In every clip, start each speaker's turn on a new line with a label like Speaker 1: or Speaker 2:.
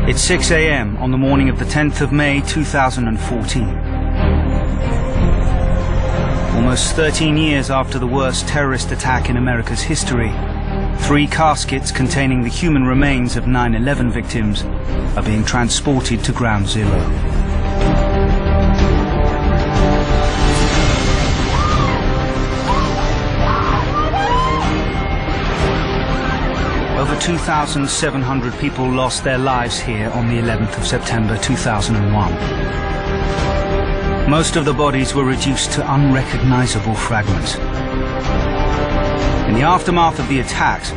Speaker 1: It's 6 a.m. on the morning of the 10th of May 2014. Almost 13 years after the worst terrorist attack in America's history, 3 caskets containing the human remains of 9/11 victims are being transported to Ground Zero. Over 2,700 people lost their lives here on the 11th of September 2001. Most of the bodies were reduced to unrecognizable fragments. In the aftermath of the attacks,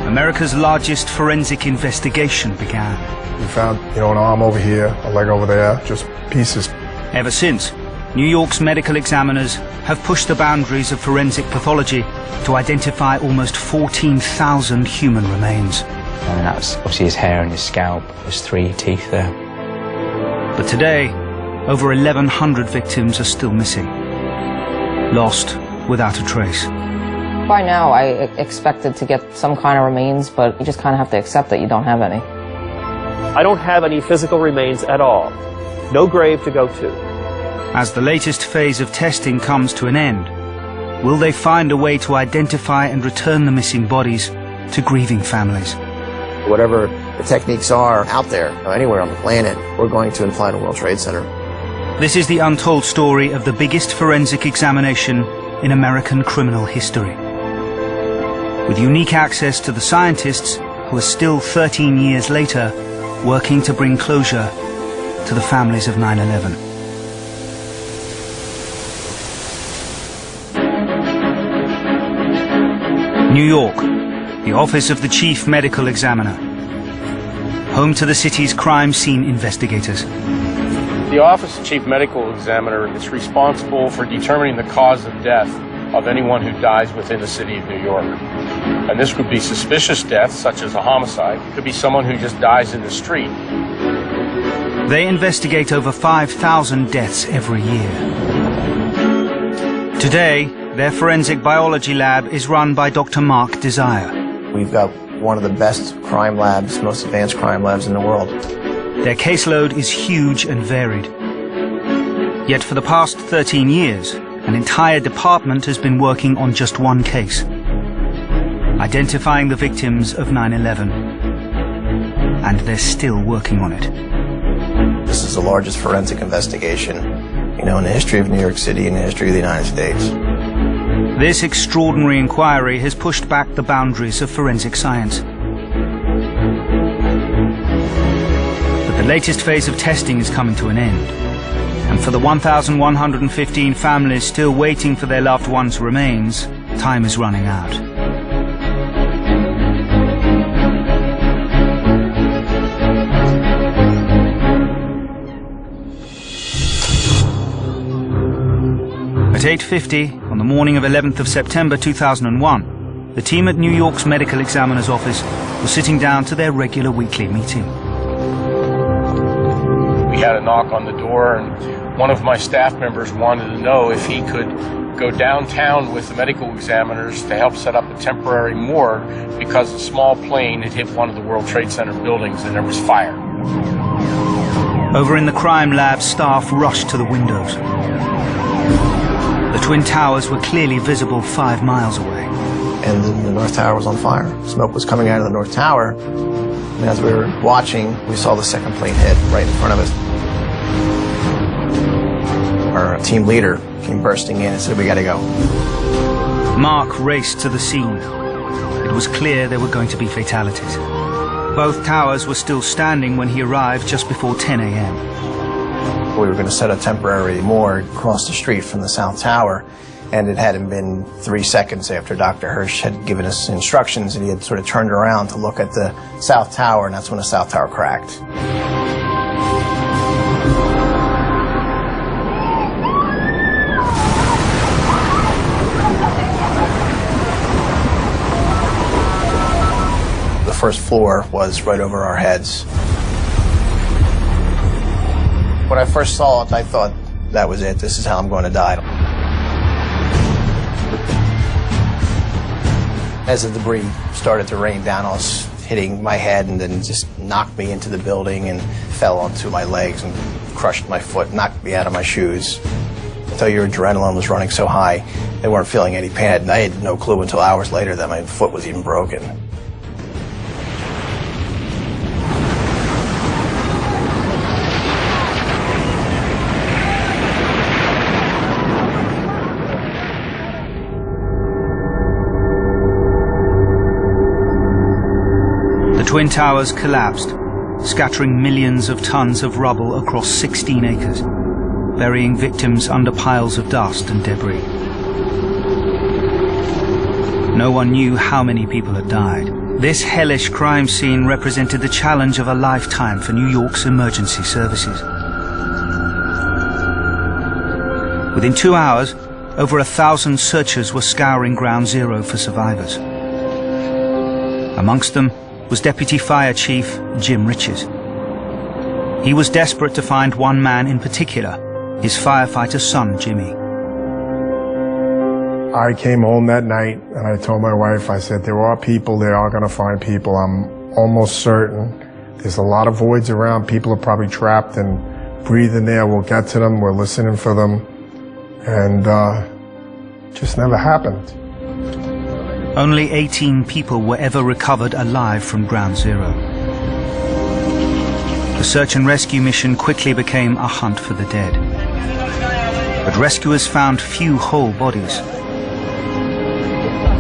Speaker 1: America's largest forensic investigation began.
Speaker 2: We found, an arm over here, a leg over there, just pieces.
Speaker 1: Ever since, New York's medical examiners have pushed the boundaries of forensic pathology to identify almost 14,000 human remains.
Speaker 3: And that was obviously his hair and his scalp. There's 3 teeth there.
Speaker 1: But today, over 1,100 victims are still missing, lost without a trace.
Speaker 4: By now, I expected to get some kind of remains, but you just kind of have to accept that you don't have any.
Speaker 5: I don't have any physical remains at all. No grave to go to.
Speaker 1: As the latest phase of testing comes to an end, will they find a way to identify and return the missing bodies to grieving families?
Speaker 6: Whatever the techniques are out there, anywhere on the planet, we're going to fly to World Trade Center.
Speaker 1: This is the untold story of the biggest forensic examination in American criminal history. With unique access to the scientists who are still 13 years later working to bring closure to the families of 9/11. New York, the office of the Chief Medical Examiner, home to the city's crime scene investigators.
Speaker 7: The Office of Chief Medical Examiner is responsible for determining the cause of death of anyone who dies within the city of New York. And this could be suspicious death, such as a homicide. It could be someone who just dies in the street.
Speaker 1: They investigate over 5,000 deaths every year. Today, their forensic biology lab is run by Dr. Mark Desire.
Speaker 6: We've got one of the best crime labs, most advanced crime labs in the world.
Speaker 1: Their caseload is huge and varied. Yet for the past 13 years, an entire department has been working on just one case, identifying the victims of 9/11. And they're still working on it.
Speaker 6: This is the largest forensic investigation, in the history of New York City and the history of the United States.
Speaker 1: This extraordinary inquiry has pushed back the boundaries of forensic science. But the latest phase of testing is coming to an end. And for the 1,115 families still waiting for their loved ones' remains, time is running out. At 8:50 on the morning of 11th of September 2001, the team at New York's medical examiner's office was sitting down to their regular weekly meeting.
Speaker 7: We had a knock on the door, and one of my staff members wanted to know if he could go downtown with the medical examiners to help set up a temporary morgue because a small plane had hit one of the World Trade Center buildings and there was fire.
Speaker 1: Over in the crime lab, staff rushed to the windows. The Twin Towers were clearly visible 5 miles away.
Speaker 6: And then the North Tower was on fire. Smoke was coming out of the North Tower. And as we were watching, we saw the second plane hit right in front of us. Our team leader came bursting in and said, "We gotta go."
Speaker 1: Mark raced to the scene. It was clear there were going to be fatalities. Both towers were still standing when he arrived just before 10 a.m.
Speaker 6: We were going to set a temporary morgue across the street from the South Tower, and it hadn't been 3 seconds after Dr. Hirsch had given us instructions, and he had sort of turned around to look at the South Tower, and that's when the South Tower cracked. The first floor was right over our heads. When I first saw it, I thought, that was it. This is how I'm going to die. As the debris started to rain down on us, hitting my head and then just knocked me into the building and fell onto my legs and crushed my foot, knocked me out of my shoes. Until your adrenaline was running so high, they weren't feeling any pain. I had no clue until hours later that my foot was even broken.
Speaker 1: The Twin Towers collapsed, scattering millions of tons of rubble across 16 acres, burying victims under piles of dust and debris. No one knew how many people had died. This hellish crime scene represented the challenge of a lifetime for New York's emergency services. Within 2 hours, over 1,000 searchers were scouring Ground Zero for survivors. Amongst them was Deputy Fire Chief Jim Riches. He was desperate to find one man in particular, his firefighter son, Jimmy.
Speaker 2: I came home that night and I told my wife, I said, there are people, they are going to find people. I'm almost certain. There's a lot of voids around. People are probably trapped and breathing there. We'll get to them. We're listening for them. And just never happened.
Speaker 1: Only 18 people were ever recovered alive from Ground Zero. The search and rescue mission quickly became a hunt for the dead. But rescuers found few whole bodies.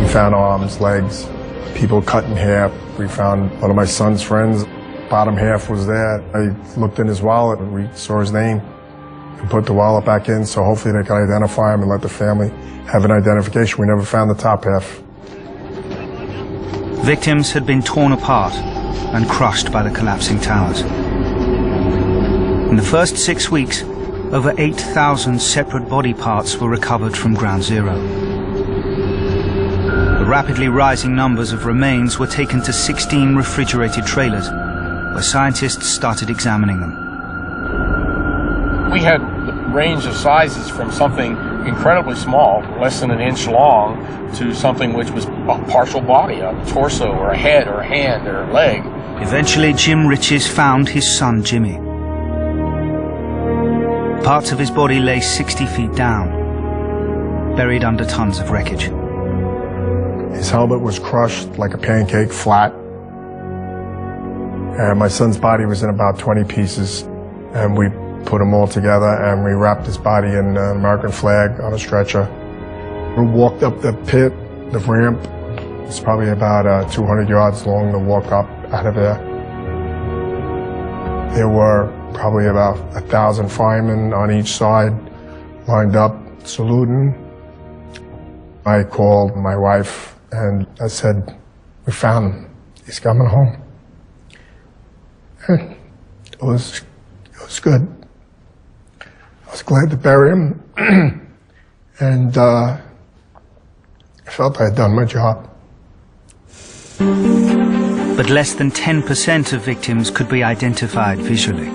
Speaker 2: We found arms, legs, people cut in half. We found one of my son's friends. Bottom half was there. I looked in his wallet and we saw his name and put the wallet back in, so hopefully they can identify him and let the family have an identification. We never found the top half.
Speaker 1: Victims had been torn apart and crushed by the collapsing towers. In the first 6 weeks, over 8,000 separate body parts were recovered from Ground Zero. The rapidly rising numbers of remains were taken to 16 refrigerated trailers, where scientists started examining them.
Speaker 7: We had the range of sizes from something incredibly small, less than an inch long, to something which was a partial body, a torso or a head or a hand or a leg.
Speaker 1: Eventually, Jim Riches found his son Jimmy. Parts of his body lay 60 feet down, buried under tons of wreckage.
Speaker 2: His helmet was crushed like a pancake, flat. And my son's body was in about 20 pieces. And we put them all together and we wrapped his body in an American flag on a stretcher. We walked up the pit, the ramp. It's probably about 200 yards long to walk up out of there. There were probably about 1,000 firemen on each side, lined up, saluting. I called my wife and I said, we found him. He's coming home. And it was good. I was glad to bury him. And I felt I had done my job.
Speaker 1: But less than 10% of victims could be identified visually.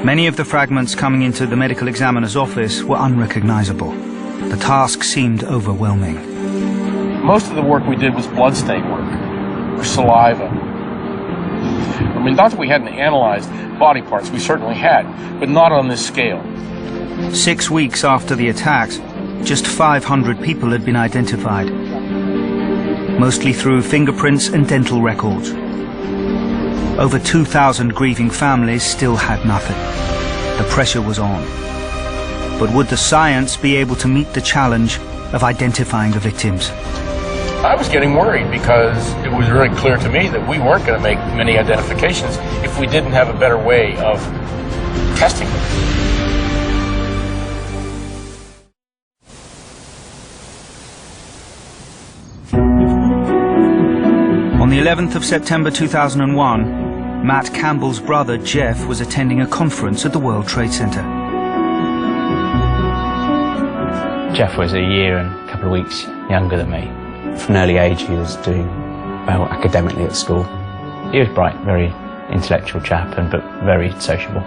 Speaker 1: Many of the fragments coming into the medical examiner's office were unrecognizable. The task seemed overwhelming.
Speaker 7: Most of the work we did was bloodstain work, or saliva. I mean, not that we hadn't analyzed body parts, we certainly had, but not on this scale.
Speaker 1: 6 weeks after the attacks, just 500 people had been identified, mostly through fingerprints and dental records. Over 2,000 grieving families still had nothing. The pressure was on. But would the science be able to meet the challenge of identifying the victims?
Speaker 7: I was getting worried because it was very clear to me that we weren't going to make many identifications if we didn't have a better way of testing them.
Speaker 1: On the 11th of September 2001, Matt Campbell's brother Jeff was attending a conference at the World Trade Center.
Speaker 3: Jeff was a year and a couple of weeks younger than me. From an early age he was doing well academically at school. He was bright, very intellectual chap, but very sociable.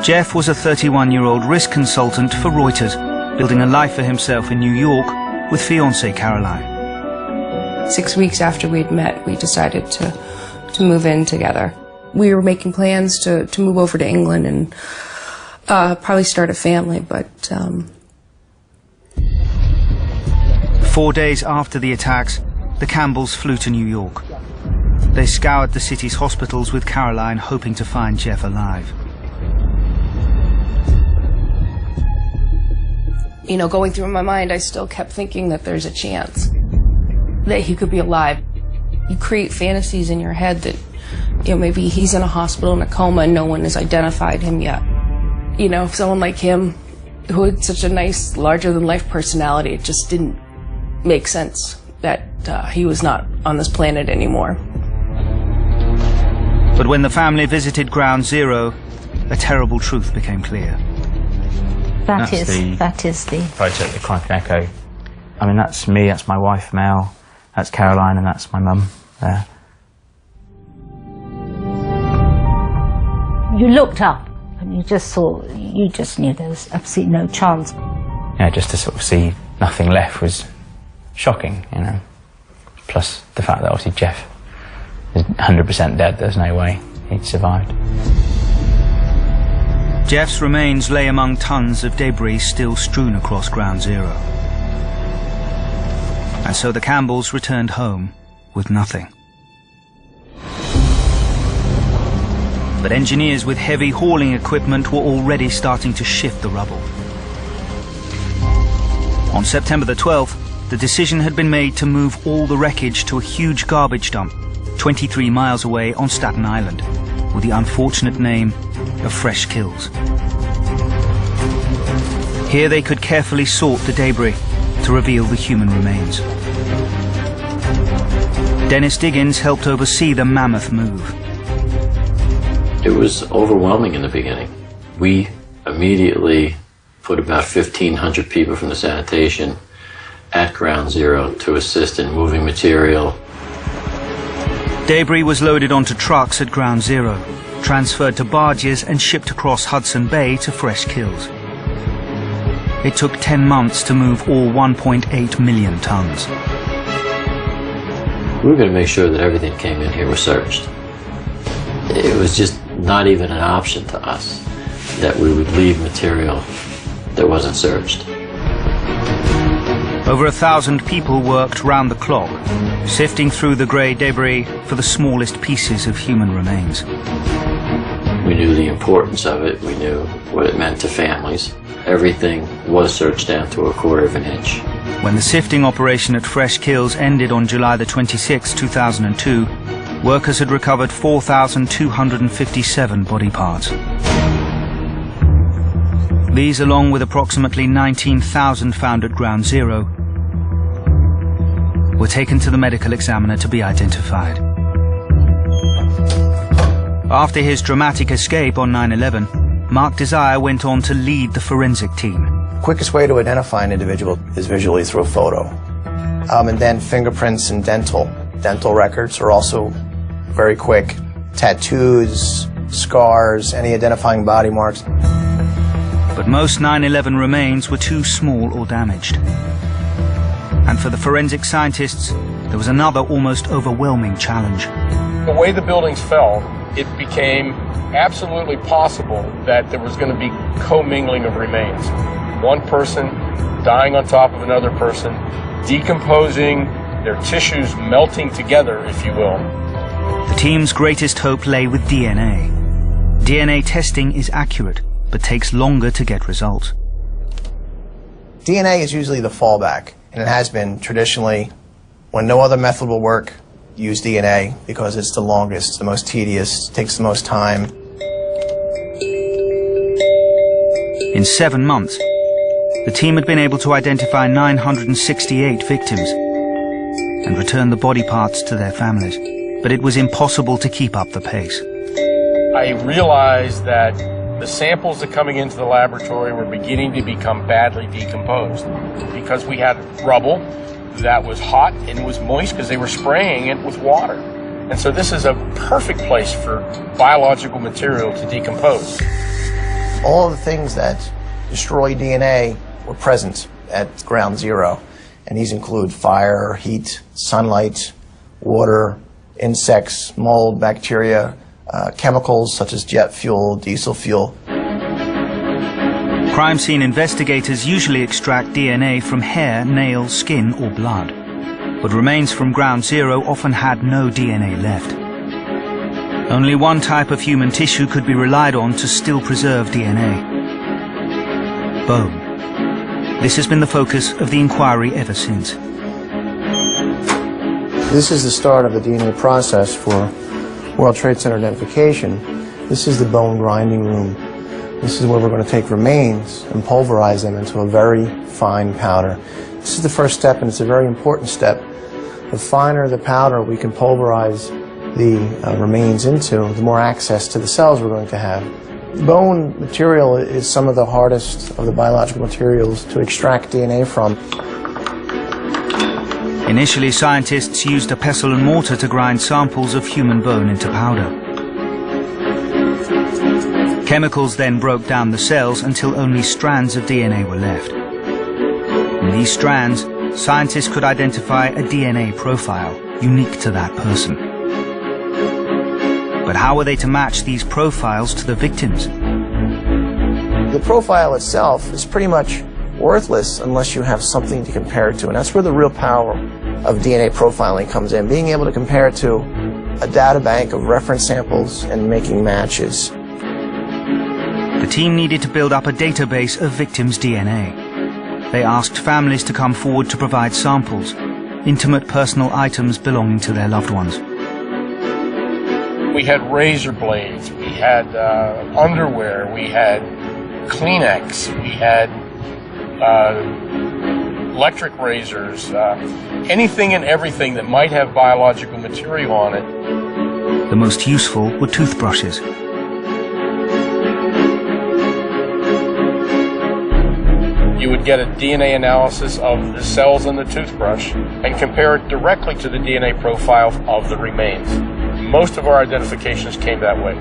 Speaker 1: Jeff was a 31-year-old risk consultant for Reuters, building a life for himself in New York with fiancée Caroline.
Speaker 8: 6 weeks after we'd met, we decided to move in together. We were making plans to move over to England and probably start a family, but
Speaker 1: 4 days after the attacks, the Campbells flew to New York. They scoured the city's hospitals with Caroline, hoping to find Jeff alive.
Speaker 8: You know, going through my mind, I still kept thinking that there's a chance that he could be alive. You create fantasies in your head that, you know, maybe he's in a hospital in a coma and no one has identified him yet. You know, someone like him, who had such a nice, larger-than-life personality, it just didn't make sense that he was not on this planet anymore.
Speaker 1: But when the family visited Ground Zero, a terrible truth became clear.
Speaker 9: That is the
Speaker 3: photo at the Crime Echo. I mean, that's me, that's my wife, Mel, that's Caroline, and that's my mum there.
Speaker 9: You looked up and you just knew there was absolutely no chance.
Speaker 3: Yeah, just to sort of see nothing left was shocking, you know. Plus the fact that obviously Jeff is 100% dead, there's no way he'd survived.
Speaker 1: Jeff's remains lay among tons of debris still strewn across Ground Zero. And so the Campbells returned home with nothing. But engineers with heavy hauling equipment were already starting to shift the rubble. On September the 12th, the decision had been made to move all the wreckage to a huge garbage dump 23 miles away on Staten Island, with the unfortunate name of Fresh Kills. Here they could carefully sort the debris to reveal the human remains. Dennis Diggins helped oversee the mammoth move.
Speaker 10: It was overwhelming in the beginning. We immediately put about 1,500 people from the sanitation at Ground Zero to assist in moving material.
Speaker 1: Debris was loaded onto trucks at Ground Zero, transferred to barges and shipped across Hudson Bay to Fresh Kills. It took 10 months to move all 1.8 million tons.
Speaker 10: We were going to make sure that everything came in here was searched. It was just not even an option to us that we would leave material that wasn't searched.
Speaker 1: Over 1,000 people worked round the clock, sifting through the grey debris for the smallest pieces of human remains.
Speaker 10: We knew the importance of it. We knew what it meant to families. Everything was searched down to a quarter of an inch.
Speaker 1: When the sifting operation at Fresh Kills ended on July the 26th, 2002, workers had recovered 4,257 body parts. These, along with approximately 19,000 found at Ground Zero, were taken to the medical examiner to be identified. After his dramatic escape on 9/11, Mark Desire went on to lead the forensic team.
Speaker 6: Quickest way to identify an individual is visually through a photo. And then fingerprints and dental records are also very quick. Tattoos, scars, any identifying body marks.
Speaker 1: But most 9/11 remains were too small or damaged. And for the forensic scientists, there was another almost overwhelming challenge.
Speaker 7: The way the buildings fell, it became absolutely possible that there was going to be commingling of remains. One person dying on top of another person, decomposing, their tissues melting together, if you will.
Speaker 1: The team's greatest hope lay with DNA. DNA testing is accurate, but takes longer to get results.
Speaker 6: DNA is usually the fallback, and it has been traditionally. When no other method will work, use DNA because it's the longest, the most tedious, takes the most time.
Speaker 1: In 7 months, the team had been able to identify 968 victims and return the body parts to their families. But it was impossible to keep up the pace.
Speaker 7: I realized that the samples that coming into the laboratory were beginning to become badly decomposed because we had rubble that was hot and was moist because they were spraying it with water. And so this is a perfect place for biological material to decompose.
Speaker 6: All of the things that destroy DNA were present at Ground Zero. and these include fire, heat, sunlight, water, insects, mold, bacteria, chemicals such as jet fuel, diesel fuel.
Speaker 1: Crime scene investigators usually extract DNA from hair, nails, skin or blood. But remains from Ground Zero often had no DNA left. Only one type of human tissue could be relied on to still preserve DNA: bone. This has been the focus of the inquiry ever since.
Speaker 6: This is the start of the DNA process for World Trade Center identification. This is the bone grinding room. This is where we're going to take remains and pulverize them into a very fine powder. This is the first step, and it's a very important step. The finer the powder we can pulverize the remains into, the more access to the cells we're going to have. Bone material is some of the hardest of the biological materials to extract DNA from.
Speaker 1: Initially, scientists used a pestle and mortar to grind samples of human bone into powder. Chemicals then broke down the cells until only strands of DNA were left. In these strands, scientists could identify a DNA profile unique to that person. But how were they to match these profiles to the victims?
Speaker 6: The profile itself is pretty much worthless unless you have something to compare it to, and that's where the real power of DNA profiling comes in, being able to compare it to a data bank of reference samples and making matches.
Speaker 1: The team needed to build up a database of victims' DNA. They asked families to come forward to provide samples, intimate personal items belonging to their loved ones.
Speaker 7: We had razor blades, we had underwear, we had Kleenex, we had electric razors, anything and everything that might have biological material on it.
Speaker 1: The most useful were toothbrushes.
Speaker 7: You would get a DNA analysis of the cells in the toothbrush and compare it directly to the DNA profile of the remains. Most of our identifications came that way.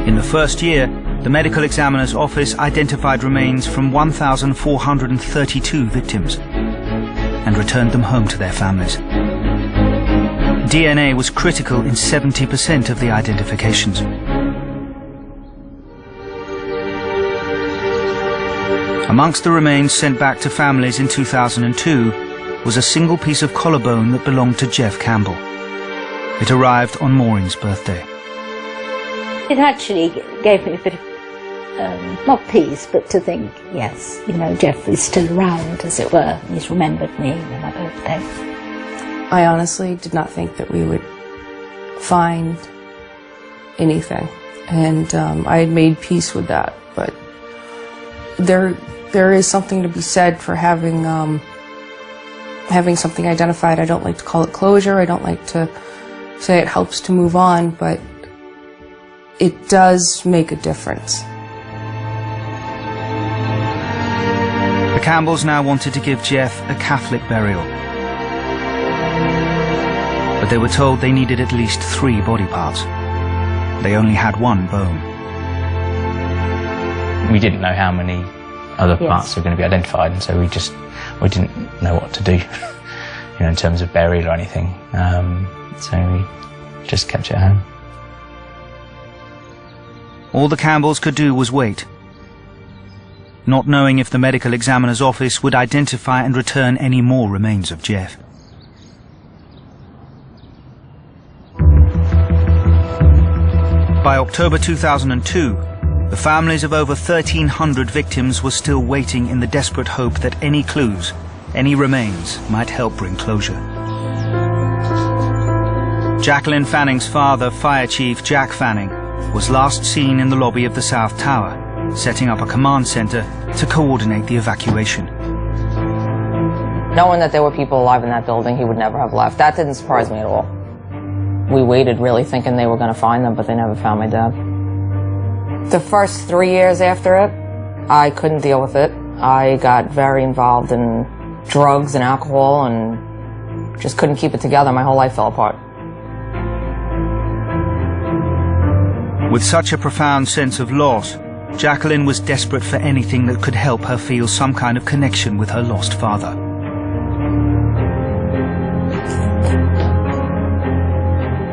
Speaker 1: In the first year, the medical examiner's office identified remains from 1,432 victims and returned them home to their families. DNA was critical in 70% of the identifications. Amongst the remains sent back to families in 2002 was a single piece of collarbone that belonged to Jeff Campbell. It arrived on Maureen's birthday.
Speaker 9: It actually gave me a bit of, not peace, but to think, yes, you know, Jeff is still around, as it were. He's remembered me on my birthday.
Speaker 8: I honestly did not think that we would find anything, and I had made peace with that. But there is something to be said for having something identified. I don't like to call it closure. I don't like to say it helps to move on, but it does make a difference.
Speaker 1: The Campbells now wanted to give Jeff a Catholic burial, but they were told they needed at least 3 body parts. They only had 1 bone.
Speaker 3: We didn't know how many other parts were going to be identified, and so we didn't know what to do, you know, in terms of burial or anything. So we just kept it at home.
Speaker 1: All the Campbells could do was wait, not knowing if the medical examiner's office would identify and return any more remains of Jeff. By October 2002, the families of over 1,300 victims were still waiting in the desperate hope that any clues, any remains, might help bring closure. Jacqueline Fanning's father, Fire Chief Jack Fanning, was last seen in the lobby of the South Tower, setting up a command center to coordinate the evacuation.
Speaker 4: Knowing that there were people alive in that building, he would never have left. That didn't surprise me at all. We waited really thinking they were going to find them, but they never found my dad. The first 3 years after it, I couldn't deal with it. I got very involved in drugs and alcohol and just couldn't keep it together. My whole life fell apart.
Speaker 1: With such a profound sense of loss, Jacqueline was desperate for anything that could help her feel some kind of connection with her lost father.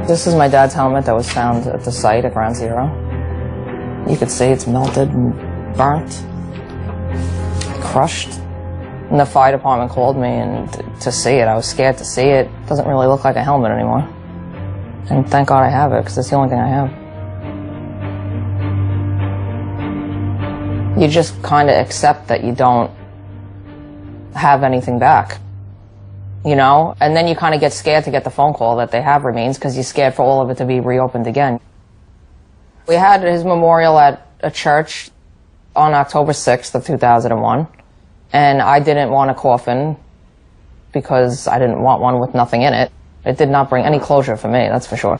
Speaker 4: This is my dad's helmet that was found at the site at Ground Zero. You could see it's melted and burnt, crushed. And the fire department called me, and to see it, I was scared to see it. It doesn't really look like a helmet anymore. And thank God I have it, because it's the only thing I have. You just kind of accept that you don't have anything back, you know? And then you kind of get scared to get the phone call that they have remains, because you're scared for all of it to be reopened again. We had his memorial at a church on October 6th of 2001, and I didn't want a coffin because I didn't want one with nothing in it. It did not bring any closure for me, that's for sure.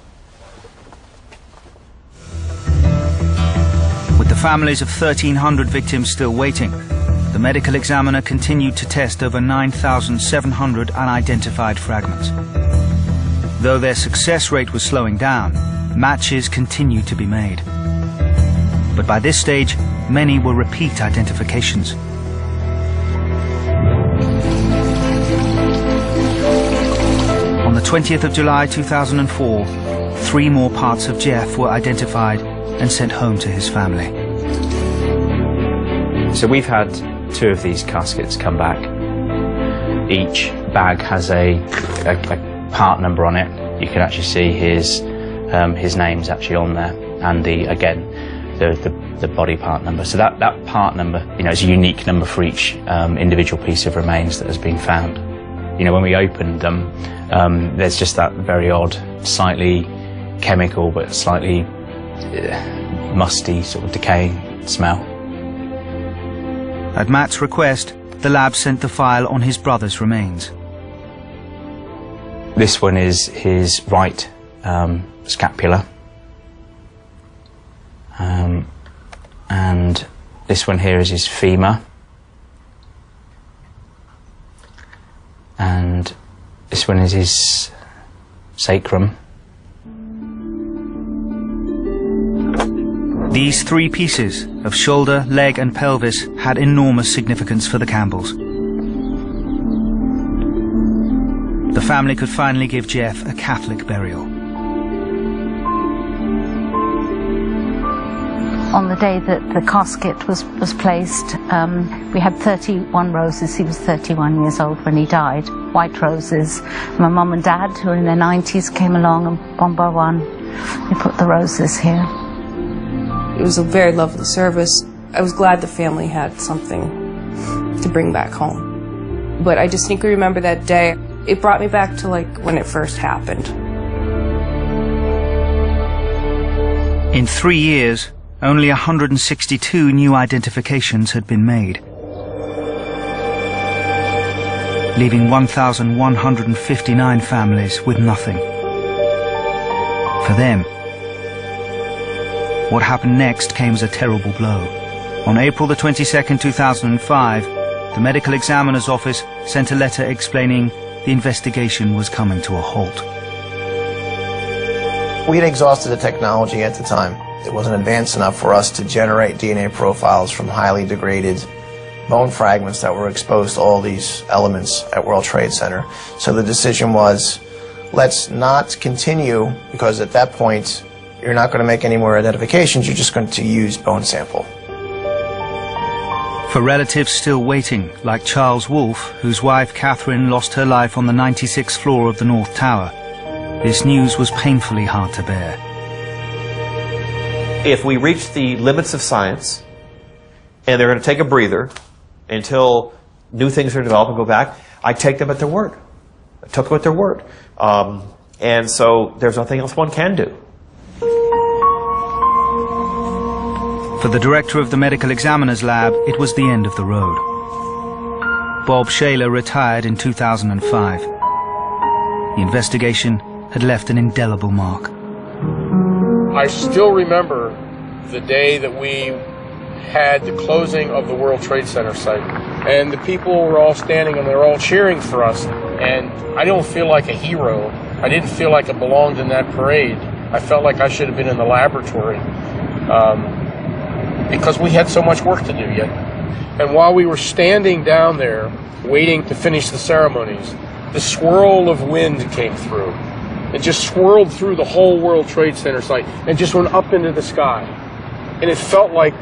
Speaker 1: With the families of 1,300 victims still waiting, the medical examiner continued to test over 9,700 unidentified fragments. Though their success rate was slowing down, matches continued to be made. But by this stage, many were repeat identifications. On the 20th of July 2004, 3 more parts of Jeff were identified and sent home to his family.
Speaker 3: So we've had 2 of these caskets come back. Each bag has a part number on it. You can actually see his name's actually on there, and the body part number. So that part number, you know, is a unique number for each individual piece of remains that has been found. You know, when we opened them, there's just that very odd, slightly chemical but slightly musty, sort of decaying smell.
Speaker 1: At Matt's request, the lab sent the file on his brother's remains.
Speaker 3: This one is his right scapula, and this one here is his femur, and this one is his sacrum.
Speaker 1: These 3 pieces of shoulder, leg and pelvis had enormous significance for the Campbells. The family could finally give Jeff a Catholic burial.
Speaker 9: On the day that the casket was placed, we had 31 roses. He was 31 years old when he died. White roses. My mum and dad, who were in their 90s, came along, and one by one we put the roses here.
Speaker 8: It was a very lovely service. I was glad the family had something to bring back home. But I distinctly remember that day. It brought me back to like when it first happened.
Speaker 1: In 3 years, only 162 new identifications had been made, leaving 1,159 families with nothing. For them, what happened next came as a terrible blow. On April the 22nd, 2005, the medical examiner's office sent a letter explaining the investigation was coming to a halt.
Speaker 6: We had exhausted the technology at the time. It wasn't advanced enough for us to generate DNA profiles from highly degraded bone fragments that were exposed to all these elements at World Trade Center. So the decision was, let's not continue, because at that point, you're not going to make any more identifications, you're just going to use bone sample.
Speaker 1: For relatives still waiting, like Charles Wolfe, whose wife Catherine lost her life on the 96th floor of the North Tower, this news was painfully hard to bear.
Speaker 5: If we reach the limits of science, and they're going to take a breather until new things are developed and go back, I take them at their word. I took them at their word. And so there's nothing else one can do.
Speaker 1: For the director of the medical examiner's lab, it was the end of the road. Bob Shaler retired in 2005. The investigation had left an indelible mark.
Speaker 7: I still remember the day that we had the closing of the World Trade Center site. And the people were all standing and they were all cheering for us. And I don't feel like a hero. I didn't feel like I belonged in that parade. I felt like I should have been in the laboratory. Because we had so much work to do yet. And while we were standing down there, waiting to finish the ceremonies, the swirl of wind came through. and just swirled through the whole World Trade Center site and just went up into the sky. And it felt like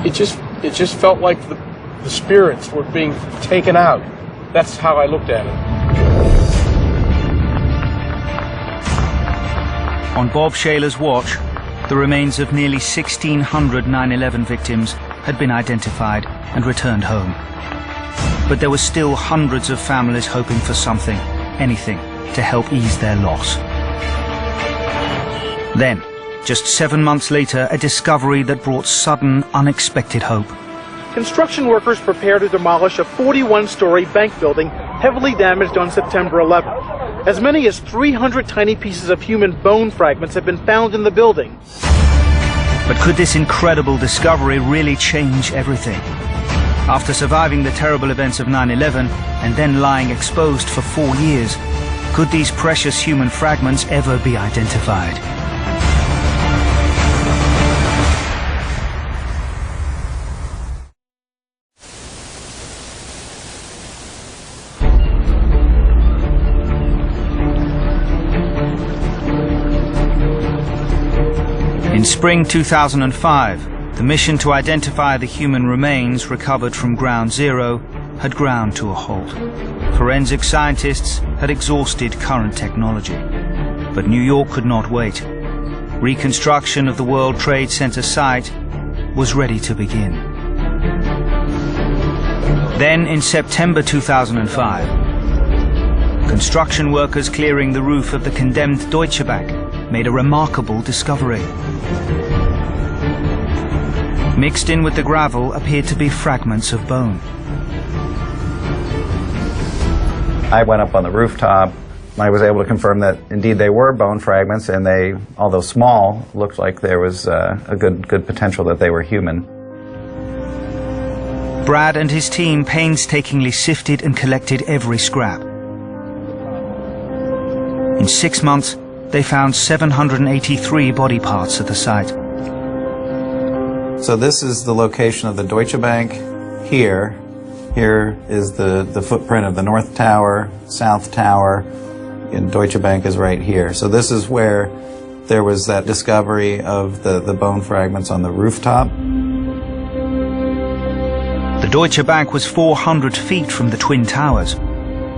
Speaker 7: it just felt like the spirits were being taken out. That's how I looked at it.
Speaker 1: On Bob Shaler's watch, the remains of nearly 1,600 9/11 victims had been identified and returned home. But there were still hundreds of families hoping for something, anything, to help ease their loss. Then, just 7 months later, a discovery that brought sudden, unexpected hope.
Speaker 11: Construction workers prepare to demolish a 41-story bank building heavily damaged on September 11th. As many as 300 tiny pieces of human bone fragments have been found in the building.
Speaker 1: But could this incredible discovery really change everything? After surviving the terrible events of 9/11 and then lying exposed for 4 years, could these precious human fragments ever be identified? In spring 2005, the mission to identify the human remains recovered from Ground Zero had ground to a halt. Forensic scientists had exhausted current technology. But New York could not wait. Reconstruction of the World Trade Center site was ready to begin. Then, in September 2005, construction workers clearing the roof of the condemned Deutsche Bank made a remarkable discovery. Mixed in with the gravel appeared to be fragments of bone.
Speaker 12: I went up on the rooftop. I was able to confirm that indeed they were bone fragments, and they, although small, looked like there was a good potential that they were human.
Speaker 1: Brad and his team painstakingly sifted and collected every scrap. In 6 months, they found 783 body parts at the site.
Speaker 12: So this is the location of the Deutsche Bank here. Here is the footprint of the North Tower, South Tower, and Deutsche Bank is right here. So this is where there was that discovery of the bone fragments on the rooftop.
Speaker 1: The Deutsche Bank was 400 feet from the Twin Towers.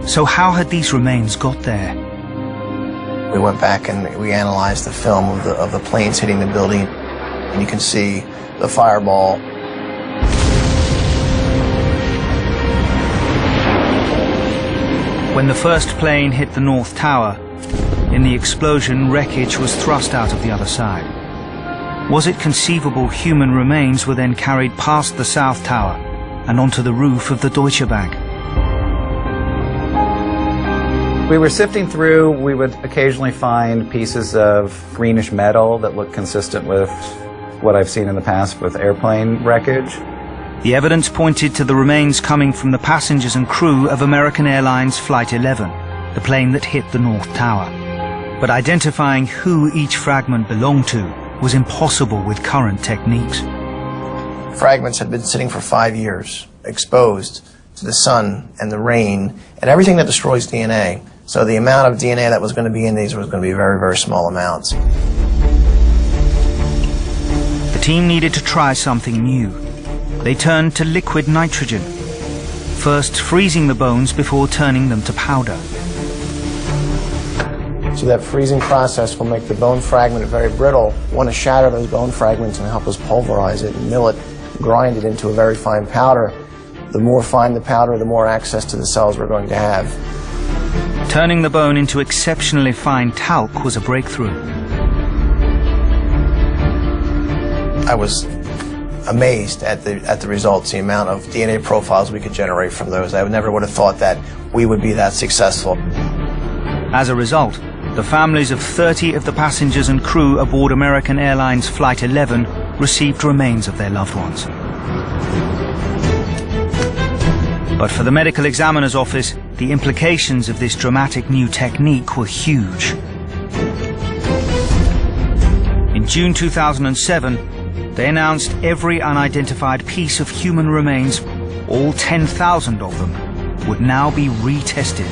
Speaker 1: So how had these remains got there?
Speaker 6: We went back and we analyzed the film of the planes hitting the building, and you can see the fireball.
Speaker 1: When the first plane hit the North Tower, in the explosion, wreckage was thrust out of the other side. Was it conceivable human remains were then carried past the South Tower and onto the roof of the Deutsche Bank?
Speaker 12: We were sifting through. We would occasionally find pieces of greenish metal that looked consistent with what I've seen in the past with airplane wreckage.
Speaker 1: The evidence pointed to the remains coming from the passengers and crew of American Airlines Flight 11, the plane that hit the North Tower. But identifying who each fragment belonged to was impossible with current techniques.
Speaker 6: Fragments had been sitting for 5 years, exposed to the sun and the rain and everything that destroys DNA. So the amount of DNA that was going to be in these was going to be very, very small amounts.
Speaker 1: The team needed to try something new. They turned to liquid nitrogen, first freezing the bones before turning them to powder.
Speaker 6: So that freezing process will make the bone fragment very brittle. We want to shatter those bone fragments and help us pulverize it and mill it, grind it into a very fine powder. The more fine the powder, the more access to the cells we're going to have.
Speaker 1: Turning the bone into exceptionally fine talc was a breakthrough.
Speaker 6: I was amazed at the results, the amount of DNA profiles we could generate from those. I never would have thought that we would be that successful.
Speaker 1: As a result, the families of 30 of the passengers and crew aboard American Airlines Flight 11 received remains of their loved ones. But for the medical examiner's office, the implications of this dramatic new technique were huge. In June 2007, they announced every unidentified piece of human remains, all 10,000 of them, would now be retested.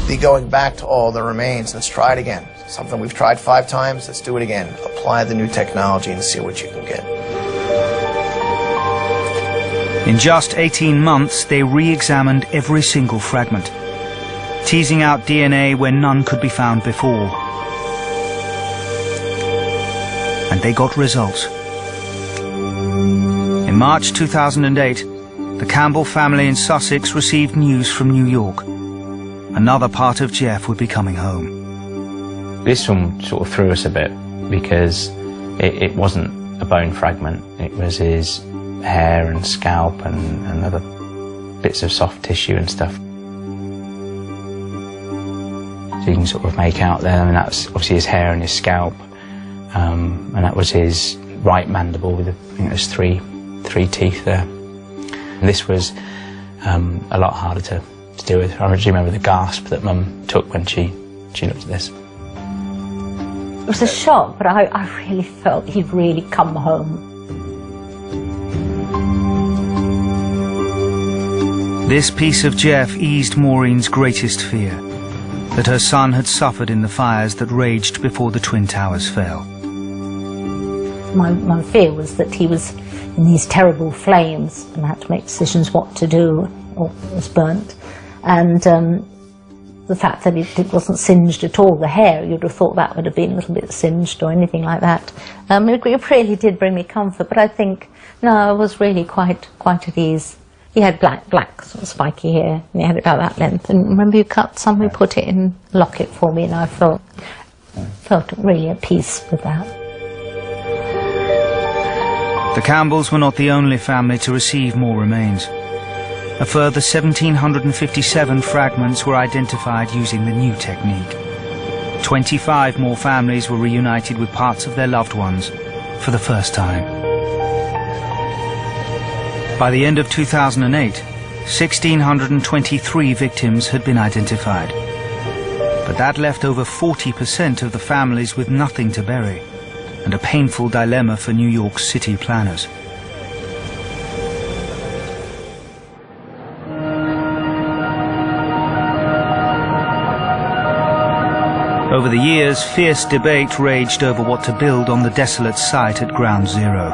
Speaker 6: Be going back to all the remains. Let's try it again. Something we've tried 5 times, let's do it again. Apply the new technology and see what you can get.
Speaker 1: In just 18 months, they re-examined every single fragment, teasing out DNA where none could be found before. And they got results. In March 2008, the Campbell family in Sussex received news from New York. Another part of Jeff would be coming home.
Speaker 3: This one sort of threw us a bit because it wasn't a bone fragment. It was his hair and scalp and other bits of soft tissue and stuff. So you can sort of make out there, and that's obviously his hair and his scalp, and that was his right mandible with, I think there's three teeth there. And this was a lot harder to deal with. I actually remember the gasp that Mum took when she looked at this.
Speaker 9: It was a shock, but I really felt he'd really come home.
Speaker 1: This piece of Jeff eased Maureen's greatest fear, that her son had suffered in the fires that raged before the Twin Towers fell.
Speaker 9: My fear was that he was in these terrible flames and had to make decisions what to do, or was burnt. And the fact that it wasn't singed at all, the hair, you'd have thought that would have been a little bit singed or anything like that. It really did bring me comfort, but I think, no, I was really quite at ease. He had black sort of spiky hair, and he had it about that length. And remember you cut some, we put it in a locket for me, and I felt really at peace with that.
Speaker 1: The Campbells were not the only family to receive more remains. A further 1,757 fragments were identified using the new technique. 25 more families were reunited with parts of their loved ones for the first time. By the end of 2008, 1,623 victims had been identified. But that left over 40% of the families with nothing to bury, and a painful dilemma for New York City planners. Over the years, fierce debate raged over what to build on the desolate site at Ground Zero.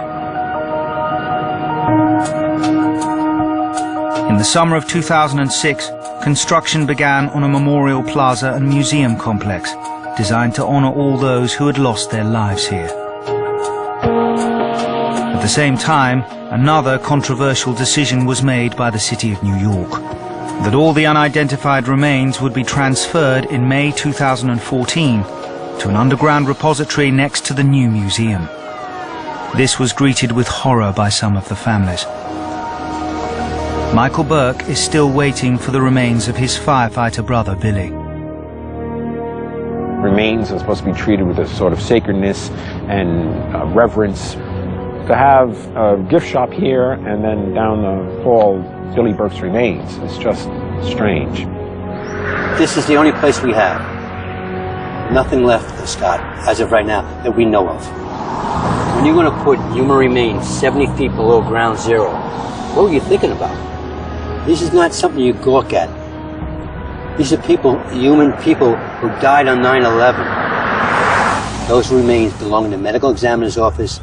Speaker 1: In the summer of 2006, construction began on a memorial plaza and museum complex designed to honor all those who had lost their lives here. At the same time, another controversial decision was made by the City of New York, that all the unidentified remains would be transferred in May 2014 to an underground repository next to the new museum. This was greeted with horror by some of the families. Michael Burke is still waiting for the remains of his firefighter brother, Billy.
Speaker 13: Remains are supposed to be treated with a sort of sacredness and reverence. To have a gift shop here and then down the hall, Billy Burke's remains, it's just strange.
Speaker 14: This is the only place we have. Nothing left, Scott, as of right now, that we know of. When you're going to put human remains 70 feet below ground zero, what were you thinking about? This is not something you gawk at. These are people, human people, who died on 9/11. Those remains belong in the medical examiner's office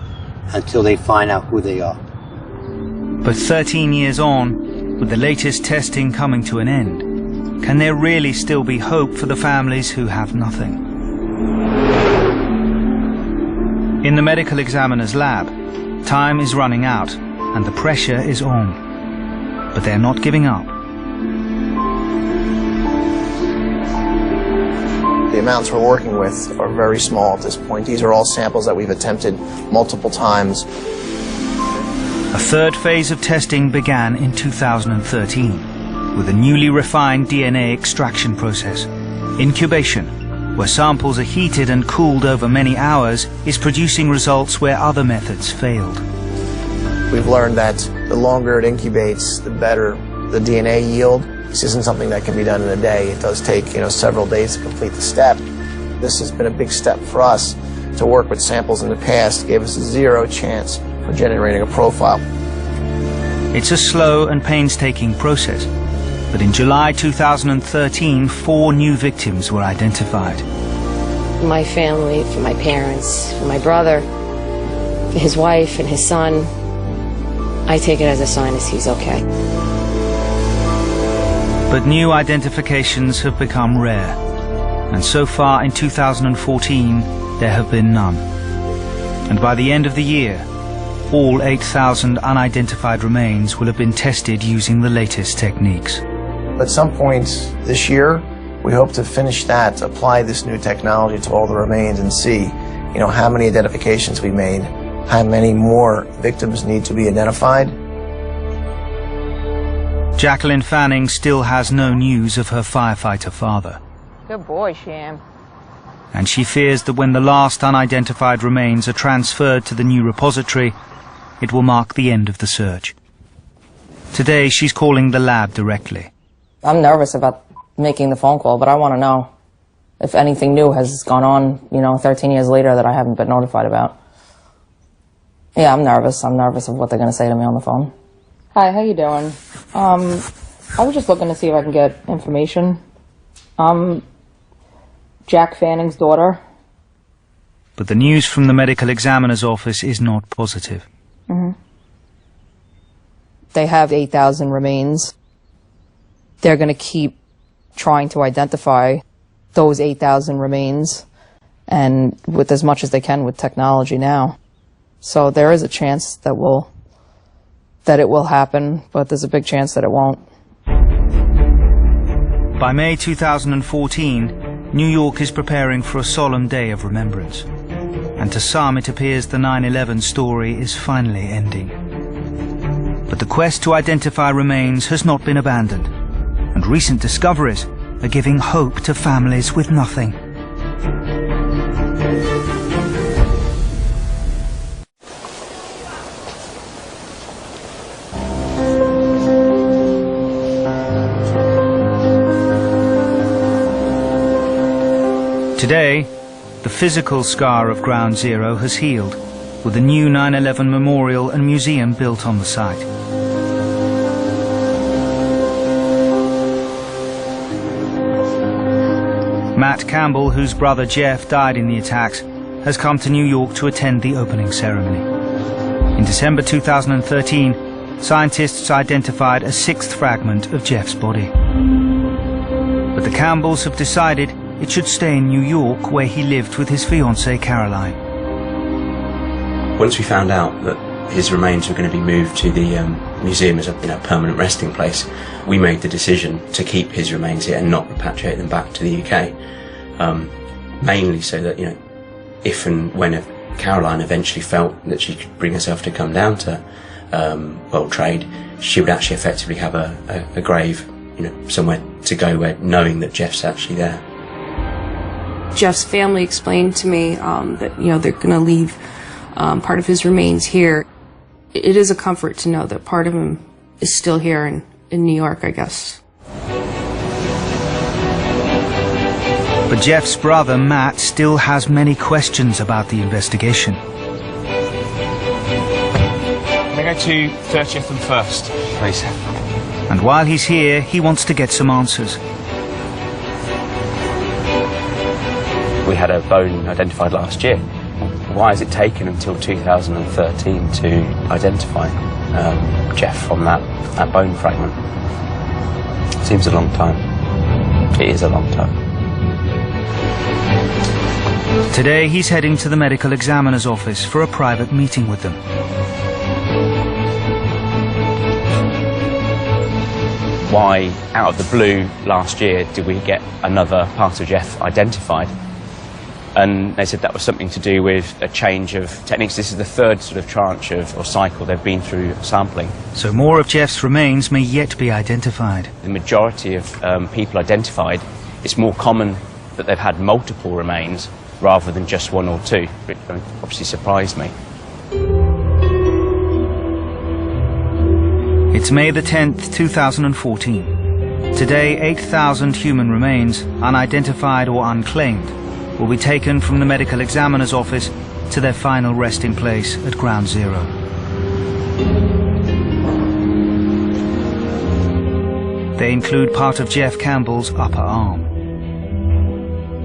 Speaker 14: until they find out who they are.
Speaker 1: But 13 years on, with the latest testing coming to an end, can there really still be hope for the families who have nothing? In the medical examiner's lab, time is running out and the pressure is on. But they're not giving up.
Speaker 6: The amounts we're working with are very small at this point. These are all samples that we've attempted multiple times.
Speaker 1: A third phase of testing began in 2013 with a newly refined DNA extraction process. Incubation, where samples are heated and cooled over many hours, is producing results where other methods failed.
Speaker 6: We've learned that the longer it incubates, the better the DNA yield. This isn't something that can be done in a day. It does take, several days to complete the step. This has been a big step for us. To work with samples in the past gave us zero chance for generating a profile.
Speaker 1: It's a slow and painstaking process, But in July 2013, 4 new victims were identified.
Speaker 15: My family, for my parents, for my brother, for his wife and his son, I take it as a sign that he's okay.
Speaker 1: But new identifications have become rare, and so far in 2014 there have been none. And by the end of the year, all 8,000 unidentified remains will have been tested using the latest techniques.
Speaker 6: At some point this year, we hope to finish that, apply this new technology to all the remains and see, how many identifications we made, how many more victims need to be identified.
Speaker 1: Jacqueline Fanning still has no news of her firefighter father.
Speaker 4: Good boy, Sham.
Speaker 1: And she fears that when the last unidentified remains are transferred to the new repository, it will mark the end of the search. Today, she's calling the lab directly.
Speaker 4: I'm nervous about making the phone call, but I want to know if anything new has gone on, 13 years later that I haven't been notified about. Yeah, I'm nervous. I'm nervous of what they're going to say to me on the phone. Hi, how you doing? I was just looking to see if I can get information. Jack Fanning's daughter.
Speaker 1: But the news from the medical examiner's office is not positive.
Speaker 4: Mm-hmm. They have 8,000 remains. They're going to keep trying to identify those 8,000 remains, and with as much as they can with technology now. So there is a chance that it will happen, but there's a big chance that it won't.
Speaker 1: By May 2014, New York is preparing for a solemn day of remembrance. And to some, it appears the 9/11 story is finally ending. But the quest to identify remains has not been abandoned, and recent discoveries are giving hope to families with nothing. Today, the physical scar of Ground Zero has healed, with a new 9/11 memorial and museum built on the site. Matt Campbell, whose brother Jeff died in the attacks, has come to New York to attend the opening ceremony. In December 2013, scientists identified a 6th fragment of Jeff's body. But the Campbells have decided it should stay in New York, where he lived with his fiancée Caroline.
Speaker 3: Once we found out that his remains were going to be moved to the museum as a permanent resting place, we made the decision to keep his remains here and not repatriate them back to the UK. Mainly so that, if and when Caroline eventually felt that she could bring herself to come down to World Trade, she would actually effectively have a grave, somewhere to go where, knowing that Jeff's actually there.
Speaker 8: Jeff's family explained to me that, they're going to leave part of his remains here. It is a comfort to know that part of him is still here in New York, I guess.
Speaker 1: But Jeff's brother, Matt, still has many questions about the investigation.
Speaker 7: Can I go to 30th and 1st, please?
Speaker 1: And while he's here, he wants to get some answers.
Speaker 3: We had a bone identified last year. Why has it taken until 2013 to identify Jeff from that bone fragment? Seems a long time. It is a long time.
Speaker 1: Today he's heading to the medical examiner's office for a private meeting with them.
Speaker 3: Why, out of the blue, last year did we get another part of Jeff identified? And they said that was something to do with a change of techniques. This is the 3rd sort of tranche or cycle they've been through sampling.
Speaker 1: So more of Jeff's remains may yet be identified.
Speaker 3: The majority of people identified, it's more common that they've had multiple remains rather than just 1 or 2, which obviously surprised me.
Speaker 1: It's May the 10th, 2014. Today, 8,000 human remains, unidentified or unclaimed, will be taken from the medical examiner's office to their final resting place at Ground Zero. They include part of Jeff Campbell's upper arm.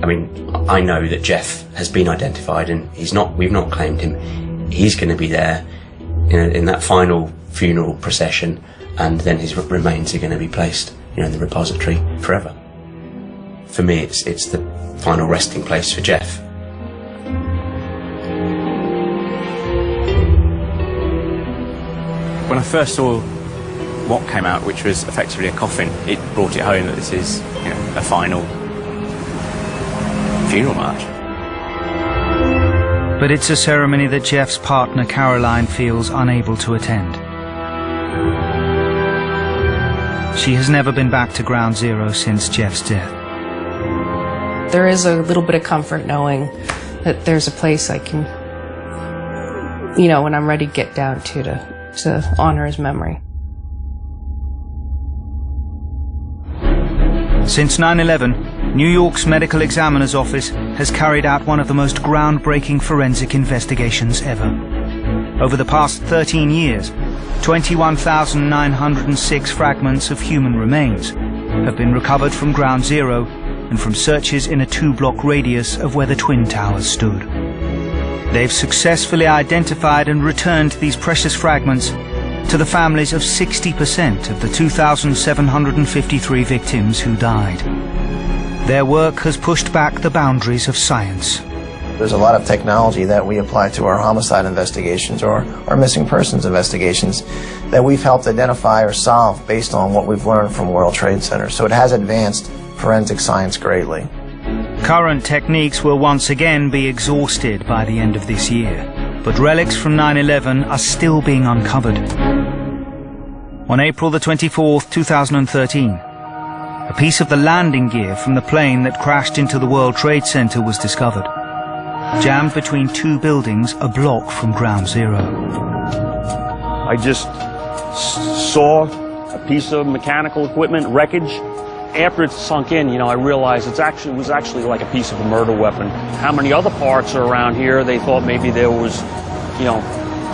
Speaker 16: I mean, I know that Jeff has been identified and we've not claimed him. He's going to be there in that final funeral procession, and then his remains are going to be placed, in the repository forever. For me, it's the final resting place for Jeff.
Speaker 3: When I first saw what came out, which was effectively a coffin, it brought it home that this is, a final funeral march.
Speaker 1: But it's a ceremony that Jeff's partner Caroline feels unable to attend. She has never been back to Ground Zero since Jeff's death.
Speaker 8: There is a little bit of comfort knowing that there's a place I can, when I'm ready to get down to honor his memory.
Speaker 1: Since 9/11, New York's Medical Examiner's Office has carried out one of the most groundbreaking forensic investigations ever. Over the past 13 years, 21,906 fragments of human remains have been recovered from Ground Zero and from searches in a 2-block radius of where the Twin Towers stood. They've successfully identified and returned these precious fragments to the families of 60% of the 2,753 victims who died. Their work has pushed back the boundaries of science.
Speaker 6: There's a lot of technology that we apply to our homicide investigations or our missing persons investigations that we've helped identify or solve based on what we've learned from World Trade Center. So it has advanced forensic science greatly.
Speaker 1: Current techniques will once again be exhausted by the end of this year, but relics from 9/11 are still being uncovered. On April the 24th, 2013, a piece of the landing gear from the plane that crashed into the World Trade Center was discovered, jammed between two buildings a block from Ground Zero.
Speaker 17: I just saw a piece of mechanical equipment, wreckage. After it sunk in, I realized it was actually like a piece of a murder weapon. How many other parts are around here? They thought maybe there was,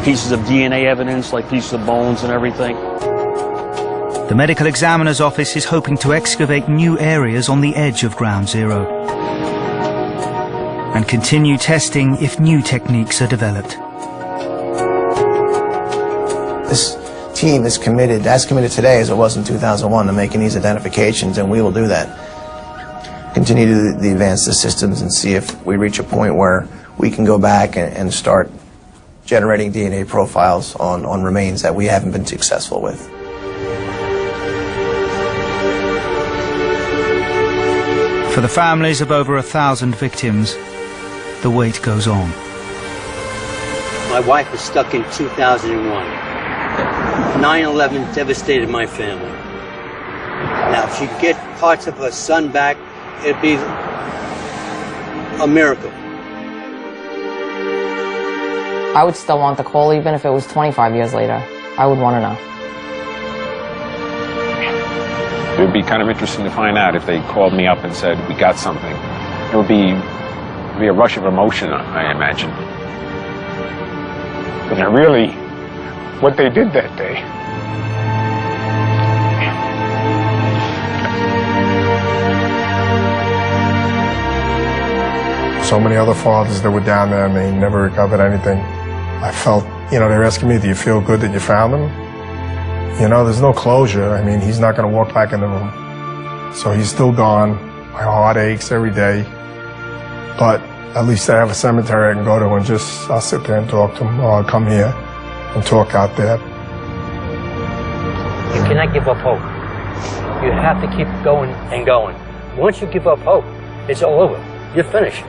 Speaker 17: pieces of DNA evidence, like pieces of bones and everything.
Speaker 1: The Medical Examiner's Office is hoping to excavate new areas on the edge of Ground Zero and continue testing if new techniques are developed.
Speaker 6: This team is committed, as committed today as it was in 2001, to making these identifications, and we will do that. Continue to advance the systems and see if we reach a point where we can go back and start generating DNA profiles on remains that we haven't been successful with.
Speaker 1: For the families of over 1,000 victims, the wait goes on.
Speaker 14: My wife was stuck in 2001. 9/11 devastated my family. Now, if she could get parts of her son back, it'd be a miracle.
Speaker 4: I would still want the call even if it was 25 years later. I would want to know.
Speaker 13: It would be kind of interesting to find out if they called me up and said, we got something. It would be a rush of emotion, I imagine. But really, what they did that day.
Speaker 2: So many other fathers that were down there and they never recovered anything. I felt, they were asking me, do you feel good that you found him? There's no closure. I mean, he's not going to walk back in the room. So he's still gone. My heart aches every day. But at least I have a cemetery I can go to and I'll sit there and talk to him, or I'll come here and talk out there.
Speaker 14: You cannot give up hope. You have to keep going and going. Once you give up hope, it's all over. You're finished.